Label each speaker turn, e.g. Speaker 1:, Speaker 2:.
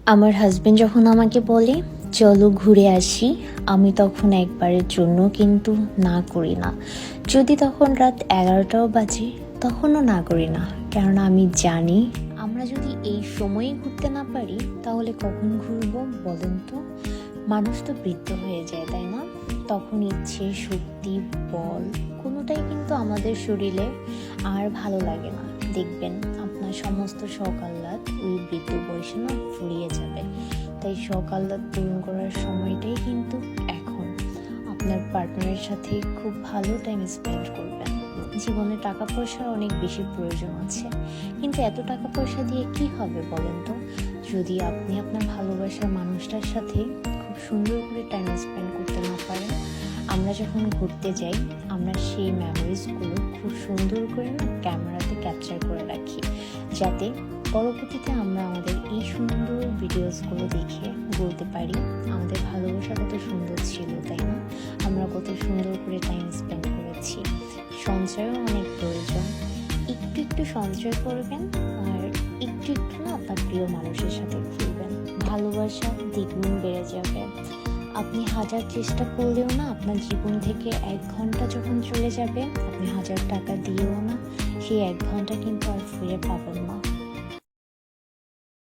Speaker 1: আমার হাজবেন্ড যখন আমাকে বলে চলো ঘুরে আসি, আমি তখন একবারের জন্য কিন্তু না করি না। যদি তখন রাত 11টাও বাজে তখনও না করি না, কেননা আমি জানি আমরা যদি এই সময়ে ঘুরতে না পারি তাহলে কখন ঘুরবো বলেন তো? মানুষ তো বৃদ্ধ হয়ে যায়, তাই না? তখন ইচ্ছে, শক্তি, বল কোনোটাই কিন্তু আমাদের শরীরে আর ভালো লাগে না। দেখবেন আপনার সমস্ত শখ আহ্লাদ ওই বৃদ্ধ বয়সে না ফুরিয়ে যাবে। তাই শখ আহ্লাদ পূরণ করার সময়টাই কিন্তু এখন। আপনার পার্টনারের সাথে খুব ভালো টাইম স্পেন্ড করবেন। জীবনে টাকা পয়সার অনেক বেশি প্রয়োজন আছে, কিন্তু এত টাকা পয়সা দিয়ে কি হবে বলেন তো, যদি আপনি আপনার ভালোবাসার মানুষটার সাথে খুব সুন্দর করে টাইম স্পেন্ড করতে না পারেন। আমরা যখন ঘুরতে যাই আমরা সেই মেমোরিজগুলো খুব সুন্দর করে না ক্যামেরাতে ক্যাপচার করে রাখি, যাতে পরবর্তীতে আমরা আমাদের এই সুন্দর ভিডিওসগুলো দেখে বলতে পারি আমাদের ভালোবাসা কত সুন্দর ছিল, তাই না? আমরা কত সুন্দর করে টাইম স্পেন্ড করেছি। সঞ্চয়ও অনেক প্রয়োজন। একটু একটু সঞ্চয় করবেন আর একটু একটু না আপনার প্রিয় মানুষের সাথে ঘুরবেন, ভালোবাসা দ্বিগুণ বেড়ে যাবে। আপনি হাজার চেষ্টা করলেও না আপনার জীবন থেকে 1 ঘন্টা যখন চলে যাবে, আপনি 1000 টাকা দিয়েও না সেই 1 ঘন্টা কিন্তু আর ফিরে পাবেন না।